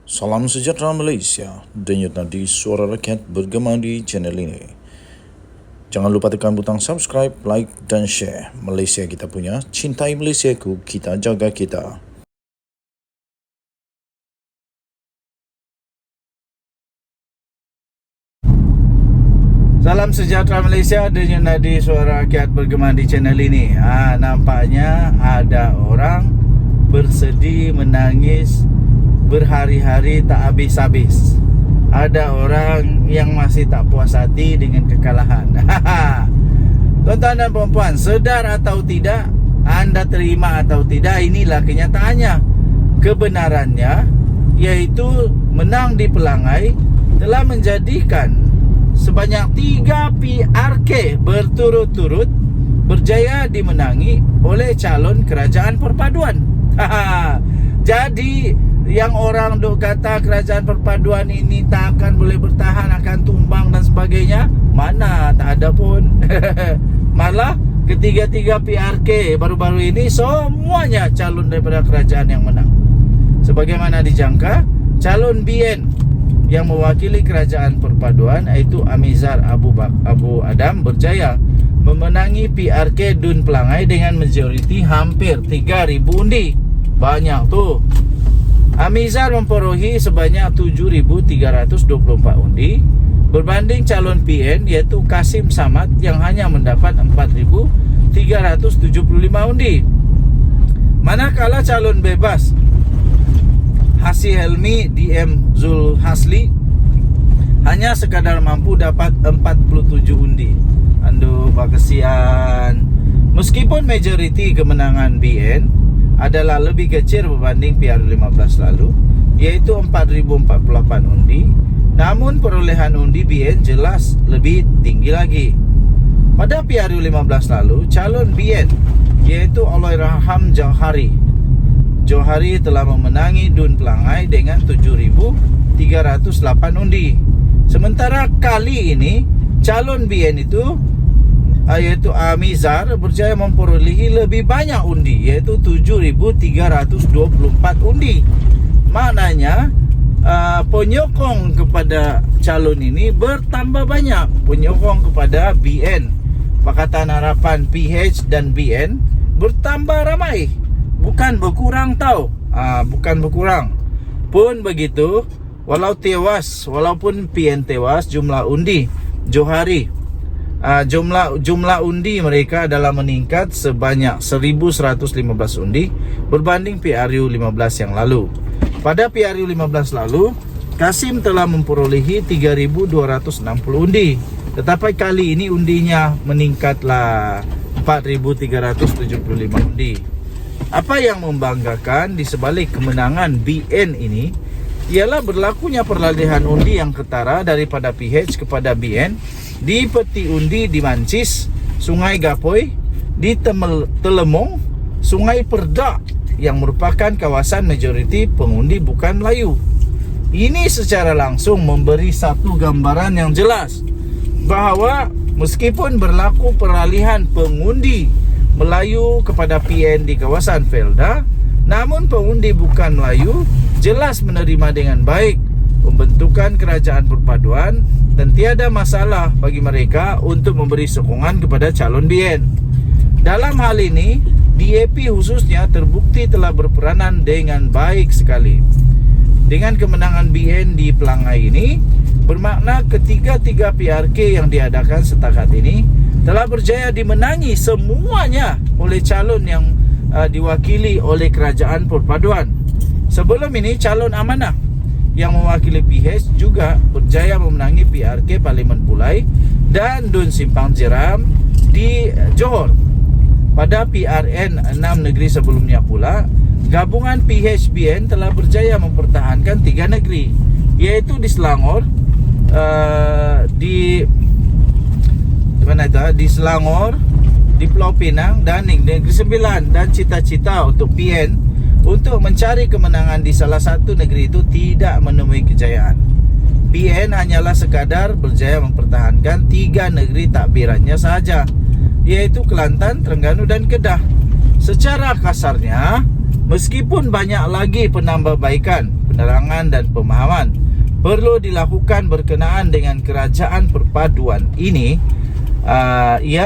Salam sejahtera Malaysia, denyut nadi suara rakyat bergema di channel ini. Jangan lupa tekan butang subscribe, like dan share. Malaysia kita punya, cintai Malaysiaku, kita jaga kita. Salam sejahtera Malaysia, denyut nadi suara rakyat bergema di channel ini. Nampaknya ada orang bersedih menangis berhari-hari tak habis-habis. Ada orang yang masih tak puas hati dengan kekalahan. Tuan-tuan dan puan-puan, sedar atau tidak, anda terima atau tidak, inilah kenyataannya. Kebenarannya, yaitu menang di Pelangai telah menjadikan sebanyak 3 PRK berturut-turut berjaya dimenangi oleh calon kerajaan perpaduan. Jadi yang orang duk kata kerajaan perpaduan ini tak akan boleh bertahan, akan tumbang dan sebagainya, mana tak ada pun. Malah ketiga-tiga PRK baru-baru ini semuanya calon daripada kerajaan yang menang. Sebagaimana dijangka, calon BN yang mewakili kerajaan perpaduan iaitu Amizar Abu Adam berjaya memenangi PRK Dun Pelangai dengan majoriti hampir 3,000 undi. Banyak tu. Amizar memperolehi sebanyak 7,324 undi berbanding calon PN iaitu Kasim Samad yang hanya mendapat 4,375 undi. Manakala calon bebas Hassi Helmi DM Zul Hasli hanya sekadar mampu dapat 47 undi. Aduh, kesian. Meskipun majoriti kemenangan BN adalah lebih kecil berbanding PR15 lalu, iaitu 4,048 undi, namun perolehan undi BN jelas lebih tinggi lagi. Pada PR15 lalu, calon BN iaitu Allahyarham Johari telah memenangi Dun Pelangai dengan 7,308 undi. Sementara kali ini calon BN itu iaitu Amizar berjaya memperolehi lebih banyak undi, iaitu 7,324 undi. Maknanya penyokong kepada calon ini bertambah banyak. Penyokong kepada BN, Pakatan Harapan PH dan BN bertambah ramai, bukan berkurang tau. Bukan berkurang. Pun begitu, walaupun PN tewas, jumlah undi Johari jumlah undi mereka adalah meningkat sebanyak 1,115 undi berbanding PRU 15 yang lalu. Pada PRU 15 lalu, Kasim telah memperolehi 3,260 undi, tetapi kali ini undinya meningkatlah 4,375 undi. Apa yang membanggakan di sebalik kemenangan BN ini ialah berlakunya peralihan undi yang ketara daripada PH kepada BN di peti undi di Mancis, Sungai Gapoi, di Telemong, Sungai Perdak yang merupakan kawasan majoriti pengundi bukan Melayu. Ini secara langsung memberi satu gambaran yang jelas bahawa meskipun berlaku peralihan pengundi Melayu kepada PN di kawasan Felda, namun pengundi bukan Melayu jelas menerima dengan baik pembentukan kerajaan perpaduan dan tiada masalah bagi mereka untuk memberi sokongan kepada calon BN. Dalam hal ini, DAP khususnya terbukti telah berperanan dengan baik sekali. Dengan kemenangan BN di Pelangai ini, bermakna ketiga-tiga PRK yang diadakan setakat ini telah berjaya dimenangi semuanya oleh calon yang diwakili oleh kerajaan perpaduan. Sebelum ini, calon amanah yang mewakili PH juga berjaya memenangi PRK Parlimen Pulai dan Dun Simpang Jeram di Johor. Pada PRN 6 negeri sebelumnya pula, gabungan PHBN telah berjaya mempertahankan 3 negeri, iaitu di Selangor, di Selangor, di Pulau Pinang dan Negeri Sembilan, dan cita-cita untuk PN untuk mencari kemenangan di salah satu negeri itu tidak menemui kejayaan. PN hanyalah sekadar berjaya mempertahankan 3 negeri takbirannya sahaja, iaitu Kelantan, Terengganu dan Kedah. Secara kasarnya, Meskipun banyak lagi penambahbaikan, penerangan dan pemahaman perlu dilakukan berkenaan dengan kerajaan perpaduan ini, ia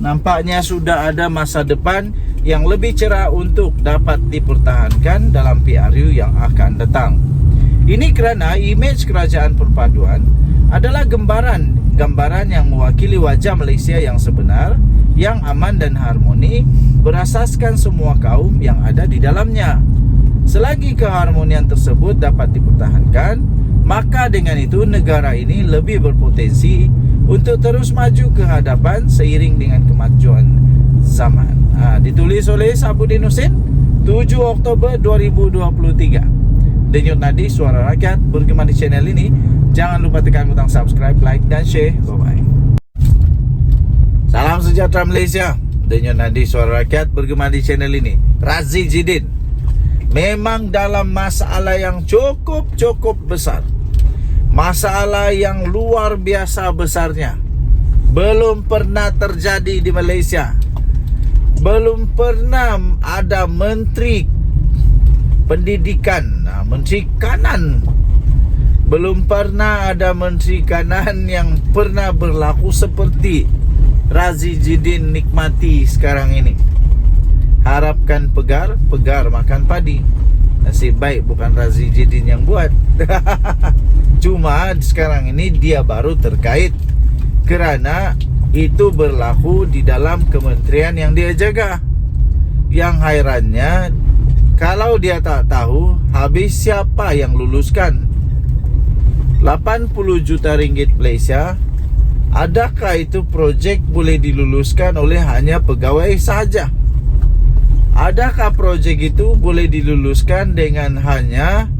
nampaknya sudah ada masa depan yang lebih cerah untuk dapat dipertahankan dalam PRU yang akan datang. Ini kerana imej kerajaan perpaduan adalah gambaran yang mewakili wajah Malaysia yang sebenar, yang aman dan harmoni, berasaskan semua kaum yang ada di dalamnya. Selagi keharmonian tersebut dapat dipertahankan, maka dengan itu negara ini lebih berpotensi untuk terus maju ke hadapan seiring dengan kemajuan zaman. Ditulis oleh Sabudin Husin, 7 Oktober 2023. Denyut Nadi Suara Rakyat bergema di channel ini. Jangan lupa tekan butang subscribe, like dan share. Bye-bye. Salam sejahtera Malaysia. Denyut Nadi Suara Rakyat bergema di channel ini. Razi Jidin memang dalam masalah yang cukup besar. Masalah yang luar biasa besarnya. Belum pernah terjadi di Malaysia. Belum pernah ada menteri pendidikan, menteri kanan. Belum pernah ada menteri kanan yang pernah berlaku seperti Razi Jidin nikmati sekarang ini. Harapkan pegar makan padi. Nasib baik bukan Razi Jidin yang buat. Cuma sekarang ini dia baru terkait kerana itu berlaku di dalam kementerian yang dia jaga. Yang hairannya, kalau dia tak tahu habis siapa yang luluskan 80 juta ringgit Malaysia, adakah itu projek boleh diluluskan oleh hanya pegawai saja? Adakah projek itu boleh diluluskan dengan hanya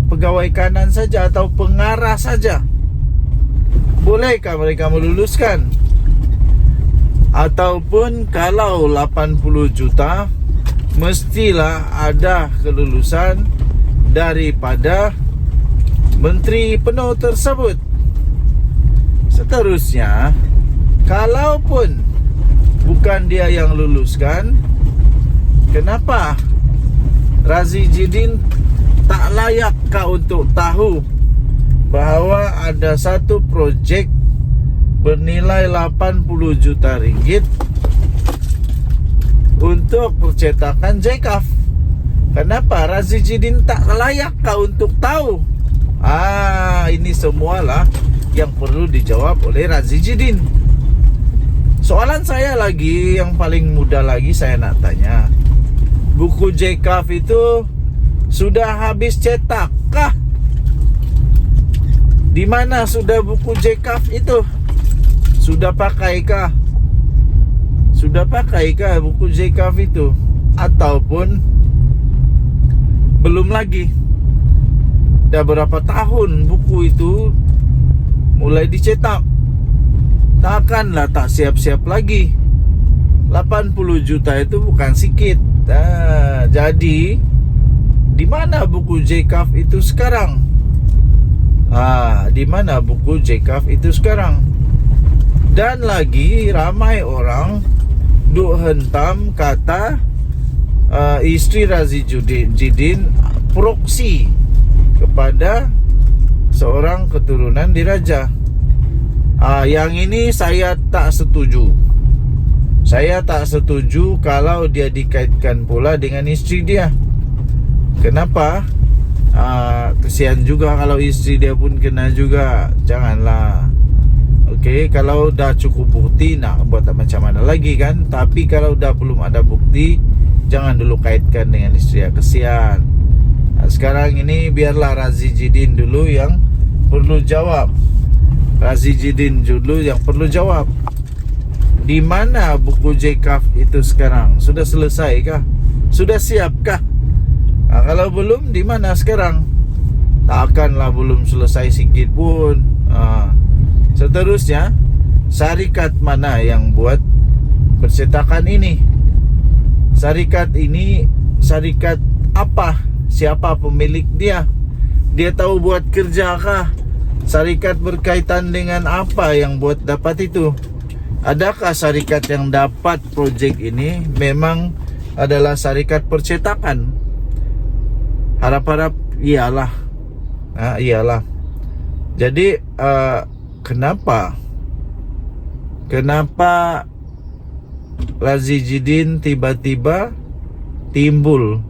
pegawai kanan saja atau pengarah saja? Bolehkah mereka meluluskan? Ataupun kalau 80 juta mestilah ada kelulusan daripada menteri penuh tersebut. Seterusnya, kalaupun bukan dia yang luluskan, kenapa Razi Jidin tak layakkah untuk tahu bahawa ada satu projek bernilai 80 juta ringgit untuk percetakan JKAF? Kenapa Razi Jidin tak layakkah untuk tahu? Ini semualah yang perlu dijawab oleh Razi Jidin. Soalan saya lagi, yang paling mudah lagi saya nak tanya, buku JKAF itu sudah habis cetak kah? Di mana sudah buku JKAF itu? Sudah pakaikah? Sudah pakaikah buku JKAF itu? Ataupun belum lagi? Dah berapa tahun buku itu mulai dicetak? Takkanlah tak siap-siap lagi. 80 juta itu bukan sikit. Jadi di mana buku JKAF itu sekarang? Di mana buku JKAF itu sekarang? Dan lagi ramai orang duk hentam kata isteri Razi Jidin proksi kepada seorang keturunan diraja. Yang ini saya tak setuju. Saya tak setuju kalau dia dikaitkan pula dengan isteri dia. Kenapa? Kesian juga kalau isteri dia pun kena juga. Janganlah. Okey, kalau dah cukup bukti nak buat macam mana lagi kan? Tapi kalau dah belum ada bukti, jangan dulu kaitkan dengan isteri dia. Kesian. Sekarang ini biarlah Razi Jidin dulu yang perlu jawab. Razi Jidin dulu yang perlu jawab. Di mana buku JKAF itu sekarang? Sudah selesai kah? Sudah siap kah? Kalau belum, di mana sekarang? Takkanlah belum selesai sikit pun. Seterusnya, syarikat mana yang buat percetakan ini? Syarikat ini, syarikat apa? Siapa pemilik dia? Dia tahu buat kerja kah? Syarikat berkaitan dengan apa yang buat dapat itu? adakah syarikat yang dapat projek ini memang adalah syarikat percetakan? Harap-harap iyalah. Iyalah. Jadi kenapa Razi Jidin tiba-tiba timbul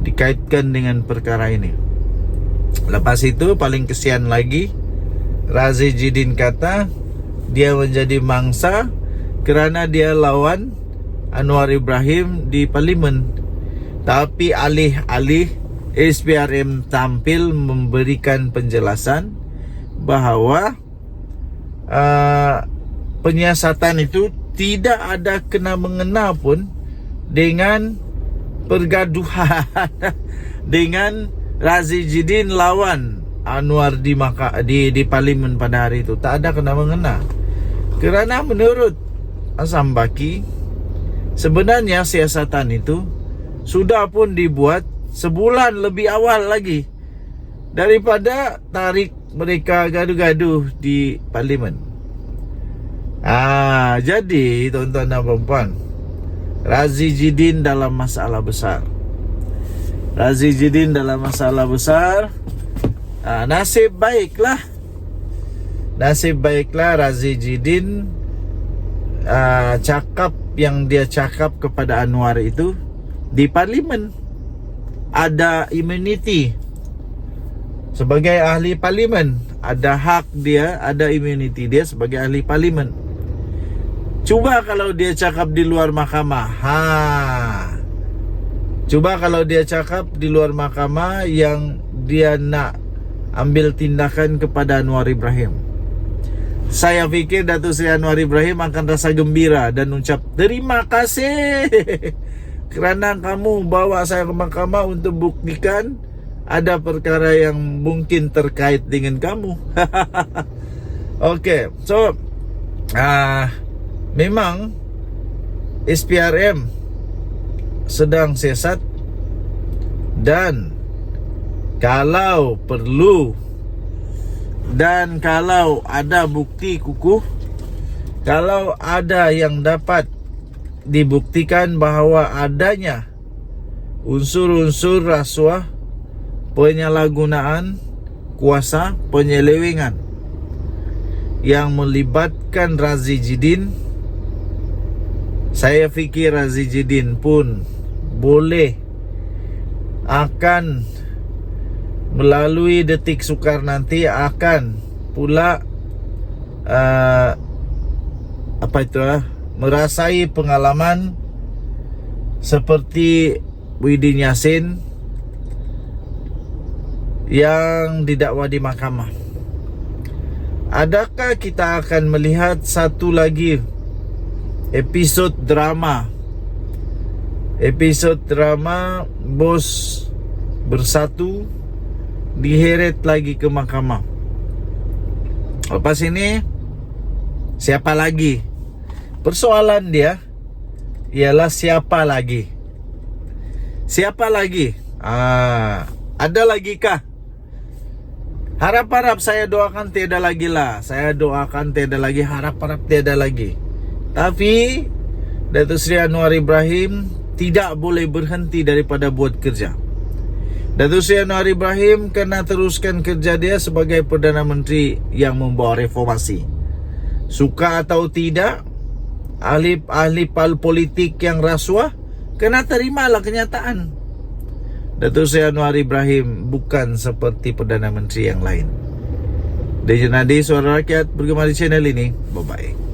dikaitkan dengan perkara ini? Lepas itu paling kesian lagi, Razi Jidin kata dia menjadi mangsa kerana dia lawan Anwar Ibrahim di parlimen. Tapi alih-alih SPRM tampil memberikan penjelasan bahawa penyiasatan itu tidak ada kena-mengena pun dengan pergaduhan dengan Razi Jidin lawan Anwar di parlimen pada hari itu. Tak ada kena-mengena. Kerana menurut Azam Baki, sebenarnya siasatan itu sudah pun dibuat sebulan lebih awal lagi daripada tarik mereka gaduh-gaduh di parlimen. Jadi tuan-tuan dan puan-puan, Razi Jidin dalam masalah besar. Razi Jidin dalam masalah besar. Nasib baiklah Razi Jidin cakap yang dia cakap kepada Anwar itu di parlimen. Ada immunity sebagai ahli parlimen, ada hak dia, ada immunity dia sebagai ahli parlimen. Cuba kalau dia cakap di luar mahkamah, Cuba kalau dia cakap di luar mahkamah yang dia nak ambil tindakan kepada Anwar Ibrahim, saya fikir Datuk Seri Anwar Ibrahim akan rasa gembira dan ucap terima kasih kerana kamu bawa saya ke mahkamah untuk buktikan ada perkara yang mungkin terkait dengan kamu. Okay, so memang SPRM sedang siasat, dan kalau perlu dan kalau ada bukti kukuh, kalau ada yang dapat dibuktikan bahawa adanya unsur-unsur rasuah, penyalahgunaan kuasa, penyelewengan yang melibatkan Razi Jidin, saya fikir Razi Jidin pun boleh akan melalui Detik Sukar nanti akan pula merasai pengalaman seperti Muhyiddin Yassin yang didakwa di mahkamah. Adakah kita akan melihat satu lagi episod drama bos bersatu diheret lagi ke mahkamah? Lepas ini siapa lagi? Persoalan dia ialah siapa lagi? Ada lagi kah? Harap-harap saya doakan tiada lagi lah. Saya doakan tiada lagi, harap-harap tiada lagi. Tapi Datuk Seri Anwar Ibrahim tidak boleh berhenti daripada buat kerja. Datuk Seri Anwar Ibrahim kena teruskan kerja dia sebagai Perdana Menteri yang membawa reformasi. Suka atau tidak, ahli politik yang rasuah kena terimalah kenyataan. Datuk Seri Anwar Ibrahim bukan seperti Perdana Menteri yang lain. Dejan Nadi, Suara Rakyat, bergema di channel ini. Bye-bye.